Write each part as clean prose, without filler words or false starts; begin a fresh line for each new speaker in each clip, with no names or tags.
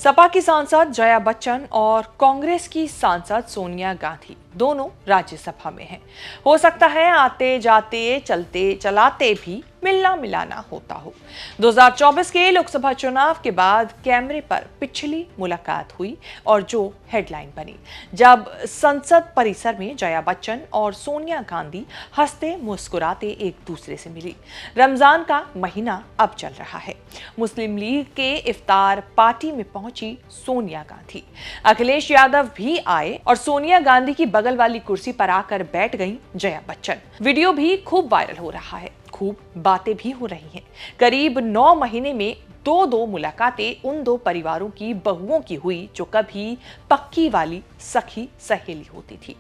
सपा की सांसद जया बच्चन और कांग्रेस की सांसद सोनिया गांधी दोनों राज्यसभा में हैं। हो सकता है आते जाते चलते चलाते भी मिलना मिलाना होता हो। 2024 के लोकसभा चुनाव के बाद कैमरे पर पिछली मुलाकात हुई और जो हेडलाइन बनी, जब संसद परिसर में जया बच्चन और सोनिया गांधी हंसते मुस्कुराते एक दूसरे से मिली। रमजान का महीना अब चल रहा है। मुस्लिम लीग के इफ्तार पार्टी में पहुंची सोनिया गांधी। अखिलेश यादव भी आए और सोनिया गांधी की बगल वाली कुर्सी पर आकर बैठ गई जया बच्चन। वीडियो भी खूब वायरल हो रहा है, खूब बातें भी हो रही हैं। करीब 9 महीने में दो मुलाकातें उन दो परिवारों की बहुओं की हुई जो कभी पक्की वाली सखी सहेली होती थी।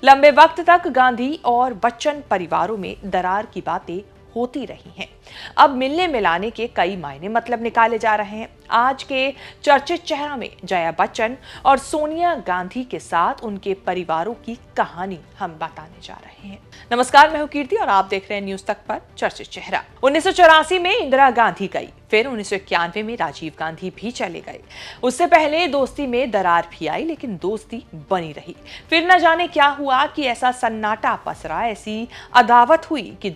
लंबे वक्त तक गांधी और बच्चन परिवारों में दरार की बातें होती रही हैं। अब मिलने मिलाने के कई मायने मतलब निकाले जा रहे हैं। आज के चर्चित चेहरा में जया बच्चन और सोनिया गांधी के साथ उनके परिवारों की कहानी हम बताने जा रहे हैं। नमस्कार, मैं हूं कीर्ति और आप देख रहे हैं न्यूज तक पर चर्चित चेहरा। 1984 में इंदिरा गांधी गई, फिर 1991 में राजीव गांधी भी चले गए। उससे पहले दोस्ती में दरार भी आई, लेकिन दोस्ती बनी रही। फिर न जाने क्या हुआ कि ऐसा सन्नाटा पसरा, ऐसी अदावत हुई कि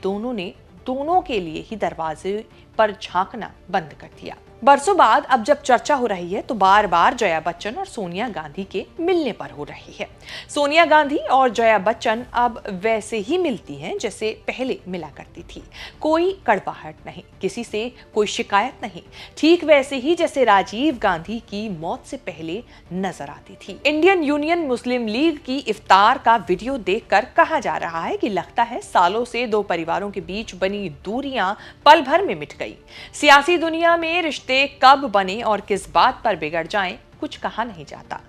दोनों के लिए ही दरवाजे पर झांकना बंद कर दिया। बरसों बाद अब जब चर्चा हो रही है तो बार बार जया बच्चन और सोनिया गांधी के मिलने पर हो रही है। सोनिया गांधी और जया बच्चन अब वैसे ही मिलती हैं जैसे पहले मिला करती थी। कोई कड़वाहट नहीं, किसी से कोई शिकायत नहीं, ठीक वैसे ही जैसे राजीव गांधी की मौत से पहले नजर आती थी। इंडियन यूनियन मुस्लिम लीग की इफ्तार का वीडियो देखकर कहा जा रहा है कि लगता है सालों से दो परिवारों के बीच बनी दूरियां पल भर में मिट गई। सियासी दुनिया में रिश्ते कब बने और किस बात पर बिगड़ जाएं, कुछ कहा नहीं जाता।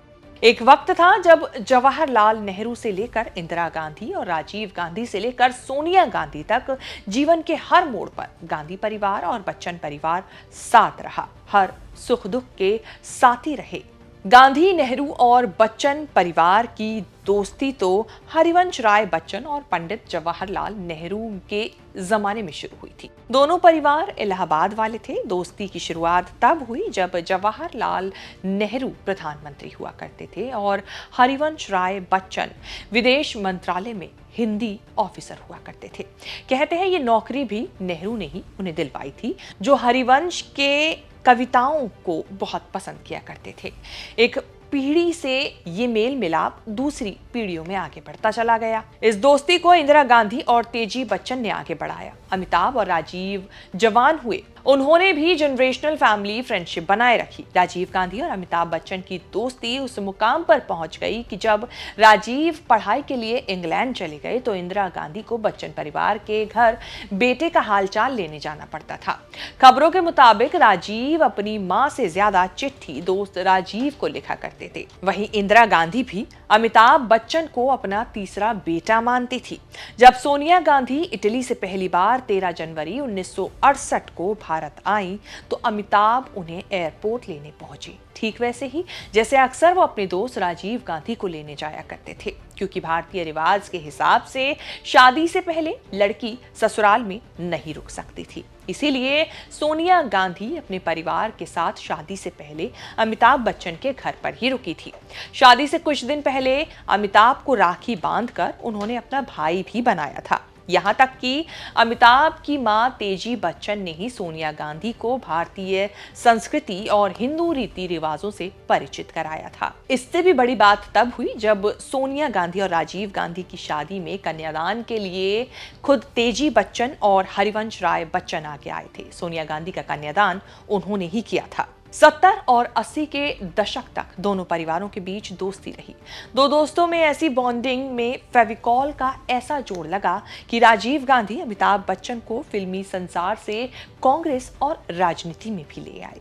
एक वक्त था जब जवाहरलाल नेहरू से लेकर इंदिरा गांधी और राजीव गांधी से लेकर सोनिया गांधी तक जीवन के हर मोड़ पर गांधी परिवार और बच्चन परिवार साथ रहा, हर सुख दुख के साथी रहे। गांधी, नेहरू और बच्चन परिवार की दोस्ती तो हरिवंश राय बच्चन और पंडित जवाहरलाल नेहरू के जमाने में शुरू हुई थी। दोनों परिवार इलाहाबाद वाले थे। दोस्ती की शुरुआत तब हुई जब जवाहरलाल नेहरू प्रधानमंत्री हुआ करते थे और हरिवंश राय बच्चन विदेश मंत्रालय में हिंदी ऑफिसर हुआ करते थे। कहते हैं ये नौकरी भी नेहरू ने ही उन्हें दिलवाई थी, जो हरिवंश के कविताओं को बहुत पसंद किया करते थे। एक पीढ़ी से ये मेल मिलाप दूसरी पीढ़ियों में आगे बढ़ता चला गया। इस दोस्ती को इंदिरा गांधी और तेजी बच्चन ने आगे बढ़ाया। अमिताभ और राजीव जवान हुए, उन्होंने भी जनरेशनल फैमिली फ्रेंडशिप बनाए रखी। राजीव गांधी और अमिताभ बच्चन की दोस्ती उस मुकाम पर पहुंच गई कि जब राजीव पढ़ाई के लिए इंग्लैंड चले गए तो इंदिरा गांधी को बच्चन परिवार के घर बेटे का हालचाल लेने जाना पड़ता था। खबरों के मुताबिक राजीव अपनी मां से ज्यादा चिट्ठी दोस्त राजीव को लिखा करते थे। वहीं इंदिरा गांधी भी अमिताभ बच्चन को अपना तीसरा बेटा मानती थी। जब सोनिया गांधी इटली से पहली बार 13 जनवरी 1968 को भारत आई तो अमिताभ उन्हें एयरपोर्ट लेने पहुंचे, ठीक वैसे ही जैसे अक्सर वो अपने दोस्त राजीव गांधी को लेने जाया करते थे, क्योंकि भारतीय रिवाज के हिसाब से शादी से पहले लड़की ससुराल में नहीं रुक सकती थी। इसीलिए सोनिया गांधी अपने परिवार के साथ शादी से पहले अमिताभ बच्चन के घर पर ही रुकी थी। शादी से कुछ दिन पहले अमिताभ को राखी बांधकर उन्होंने अपना भाई भी बनाया था। यहाँ तक कि अमिताभ की मां तेजी बच्चन ने ही सोनिया गांधी को भारतीय संस्कृति और हिंदू रीति रिवाजों से परिचित कराया था। इससे भी बड़ी बात तब हुई जब सोनिया गांधी और राजीव गांधी की शादी में कन्यादान के लिए खुद तेजी बच्चन और हरिवंश राय बच्चन आगे आए थे। सोनिया गांधी का कन्यादान उन्होंने ही किया था। 70 और 80 के दशक तक दोनों परिवारों के बीच दोस्ती रही। दो दोस्तों में ऐसी बॉन्डिंग में फेविकॉल का ऐसा जोड़ लगा कि राजीव गांधी अमिताभ बच्चन को फिल्मी संसार से कांग्रेस और राजनीति में भी ले आए।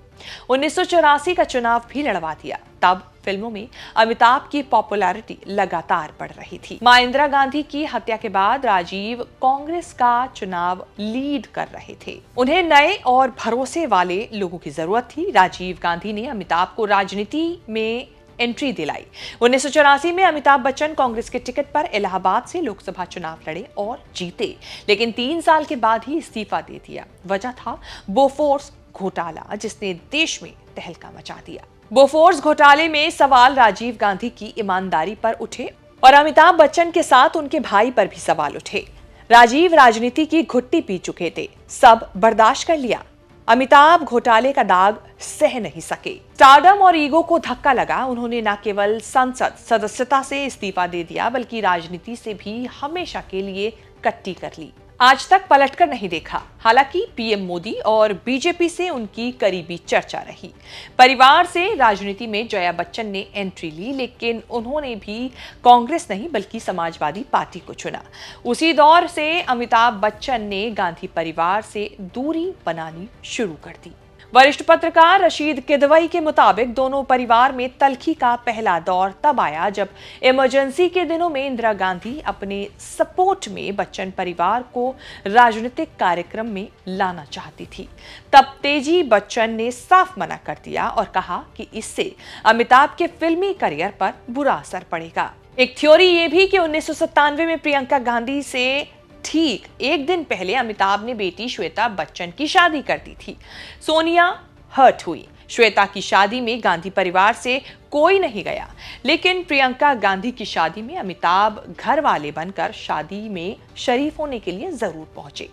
1984 का चुनाव भी लड़वा दिया। तब फिल्मों में अमिताभ की पॉपुलैरिटी लगातार बढ़ रही थी। मां इंदिरा गांधी की हत्या के बाद राजीव कांग्रेस का चुनाव लीड कर रहे थे। उन्हें नए और भरोसे वाले लोगों की जरूरत थी। राजीव गांधी ने अमिताभ को राजनीति में एंट्री दिलाई। 1984 में अमिताभ बच्चन कांग्रेस के टिकट पर इलाहाबाद से लोकसभा चुनाव लड़े और जीते, लेकिन 3 साल के बाद ही इस्तीफा दे दिया। वजह था बोफोर्स घोटाला, जिसने देश में तहलका मचा दिया। बोफोर्स घोटाले में सवाल राजीव गांधी की ईमानदारी पर उठे और अमिताभ बच्चन के साथ उनके भाई पर भी सवाल उठे। राजीव राजनीति की घुट्टी पी चुके थे, सब बर्दाश्त कर लिया। अमिताभ घोटाले का दाग सह नहीं सके। स्टारडम और ईगो को धक्का लगा। उन्होंने न केवल संसद सदस्यता से इस्तीफा दे दिया बल्कि राजनीति से भी हमेशा के लिए कट्टी कर ली। आज तक पलटकर नहीं देखा। हालांकि पीएम मोदी और बीजेपी से उनकी करीबी चर्चा रही। परिवार से राजनीति में जया बच्चन ने एंट्री ली, लेकिन उन्होंने भी कांग्रेस नहीं बल्कि समाजवादी पार्टी को चुना। उसी दौर से अमिताभ बच्चन ने गांधी परिवार से दूरी बनानी शुरू कर दी। वरिष्ठ पत्रकार रशीद किदवई के मुताबिक दोनों परिवार में तल्खी का पहला दौर तब आया जब इमरजेंसी के दिनों में इंदिरा गांधी अपने सपोर्ट में बच्चन परिवार को राजनीतिक कार्यक्रम में लाना चाहती थी। तब तेजी बच्चन ने साफ मना कर दिया और कहा कि इससे अमिताभ के फिल्मी करियर पर बुरा असर पड़ेगा। एक थ्योरी ये भी कि 1997 में प्रियंका गांधी से ठीक एक दिन पहले अमिताभ ने बेटी श्वेता बच्चन की शादी कर दी थी। सोनिया हर्ट हुई। श्वेता की शादी में गांधी परिवार से कोई नहीं गया, लेकिन प्रियंका गांधी की शादी में अमिताभ घर वाले बनकर शादी में शरीफ होने के लिए जरूर पहुंचे।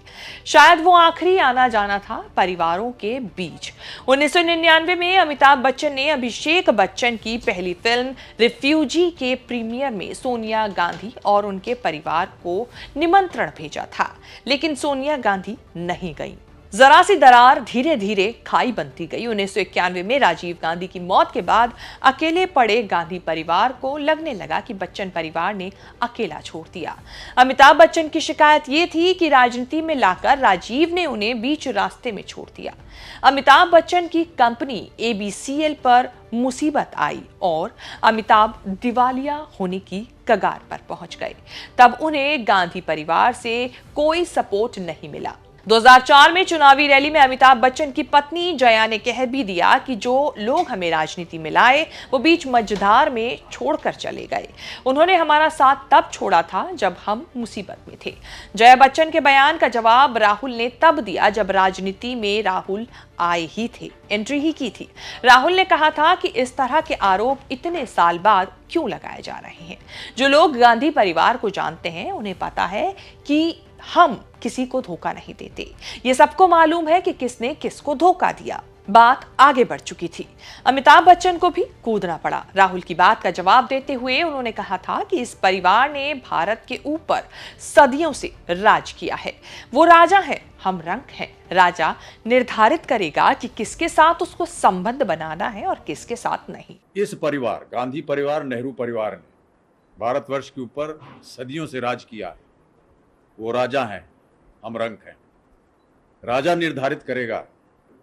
शायद वो आखिरी आना जाना था परिवारों के बीच। 1999 में अमिताभ बच्चन ने अभिषेक बच्चन की पहली फिल्म रिफ्यूजी के प्रीमियर में सोनिया गांधी और उनके परिवार को निमंत्रण भेजा था, लेकिन सोनिया गांधी नहीं गई। जरा सी दरार धीरे धीरे खाई बनती गई। 1991 में राजीव गांधी की मौत के बाद अकेले पड़े गांधी परिवार को लगने लगा कि बच्चन परिवार ने अकेला छोड़ दिया। अमिताभ बच्चन की शिकायत ये थी कि राजनीति में लाकर राजीव ने उन्हें बीच रास्ते में छोड़ दिया। अमिताभ बच्चन की कंपनी ABCL पर मुसीबत आई और अमिताभ दिवालिया होने की कगार पर पहुंच गए। तब उन्हें गांधी परिवार से कोई सपोर्ट नहीं मिला। 2004 में चुनावी रैली में अमिताभ बच्चन की पत्नी जया ने कह भी दिया कि जो लोग हमें राजनीति में लाए वो बीच मझधार में छोड़कर चले गए। उन्होंने हमारा साथ तब छोड़ा था जब हम मुसीबत में थे। जया बच्चन के बयान का जवाब राहुल ने तब दिया जब राजनीति में राहुल आए ही थे, एंट्री ही की थी। राहुल ने कहा था कि इस तरह के आरोप इतने साल बाद क्यों लगाए जा रहे हैं। जो लोग गांधी परिवार को जानते हैं उन्हें पता है कि हम किसी को धोखा नहीं देते। ये सबको मालूम है कि किसने किसको धोखा दिया। बात आगे बढ़ चुकी थी। अमिताभ बच्चन को भी कूदना पड़ा। राहुल की बात का जवाब देते हुए उन्होंने कहा था कि इस परिवार ने भारत के ऊपर सदियों से राज किया है। वो राजा है, हम रंक हैं। राजा निर्धारित करेगा कि किसके साथ उसको संबंध बनाना है और किसके साथ नहीं।
इस परिवार, गांधी परिवार, नेहरू परिवार ने भारतवर्ष के ऊपर सदियों से राज किया है। वो राजा हैं, हम रंक हैं। राजा निर्धारित करेगा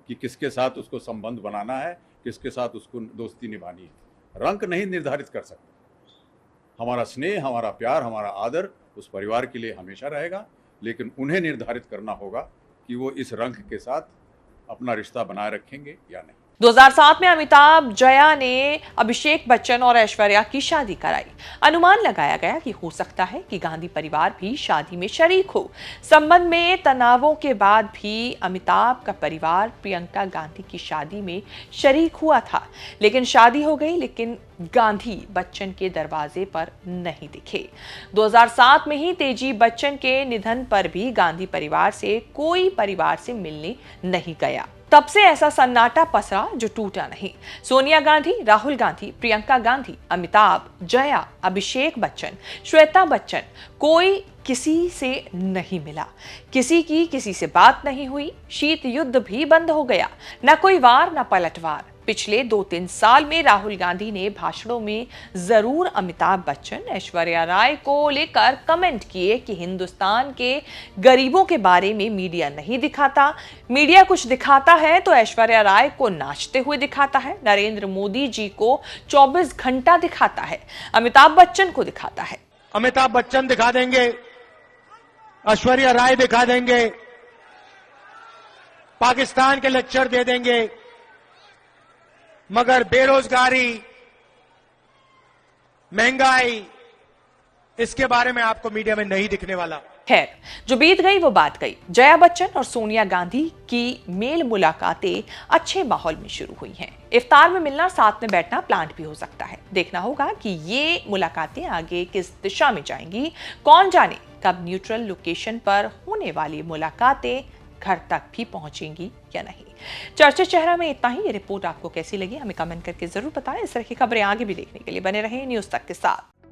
कि किसके साथ उसको संबंध बनाना है, किसके साथ उसको दोस्ती निभानी है। रंक नहीं निर्धारित कर सकता। हमारा स्नेह, हमारा प्यार, हमारा आदर उस परिवार के लिए हमेशा रहेगा, लेकिन उन्हें निर्धारित करना होगा कि वो इस रंक के साथ अपना रिश्ता बनाए रखेंगे या नहीं।
2007 में अमिताभ जया ने अभिषेक बच्चन और ऐश्वर्या की शादी कराई। अनुमान लगाया गया कि हो सकता है कि गांधी परिवार भी शादी में शरीक हो। संबंध में तनावों के बाद भी अमिताभ का परिवार प्रियंका गांधी की शादी में शरीक हुआ था, लेकिन शादी हो गई, लेकिन गांधी बच्चन के दरवाजे पर नहीं दिखे। 2007 में ही तेजी बच्चन के निधन पर भी गांधी परिवार से कोई परिवार से मिलने नहीं गया। तब से ऐसा सन्नाटा पसरा जो टूटा नहीं। सोनिया गांधी, राहुल गांधी, प्रियंका गांधी, अमिताभ, जया, अभिषेक बच्चन, श्वेता बच्चन, कोई किसी से नहीं मिला। किसी की किसी से बात नहीं हुई। शीत युद्ध भी बंद हो गया। न कोई वार न पलटवार। पिछले 2-3 साल में राहुल गांधी ने भाषणों में जरूर अमिताभ बच्चन, ऐश्वर्या राय को लेकर कमेंट किए कि हिंदुस्तान के गरीबों के बारे में मीडिया नहीं दिखाता। मीडिया कुछ दिखाता है तो ऐश्वर्या राय को नाचते हुए दिखाता है, नरेंद्र मोदी जी को 24 घंटा दिखाता है, अमिताभ बच्चन को दिखाता है।
अमिताभ बच्चन दिखा देंगे, ऐश्वर्या राय दिखा देंगे, पाकिस्तान के लेक्चर दे देंगे, मगर बेरोजगारी, महंगाई, इसके बारे में आपको मीडिया में नहीं दिखने वाला।
खैर, जो बीत गई वो बात गई। जया बच्चन और सोनिया गांधी की मेल मुलाकातें अच्छे माहौल में शुरू हुई हैं। इफ्तार में मिलना, साथ में बैठना प्लांट भी हो सकता है। देखना होगा कि ये मुलाकातें आगे किस दिशा में जाएंगी। कौन जाने कब न्यूट्रल लोकेशन पर होने वाली मुलाकातें घर तक भी पहुंचेंगी या नहीं। चर्चित चेहरा में इतना ही। ये रिपोर्ट आपको कैसी लगी हमें कमेंट करके जरूर बताएं। इस तरह की खबरें आगे भी देखने के लिए बने रहें न्यूज़ तक के साथ।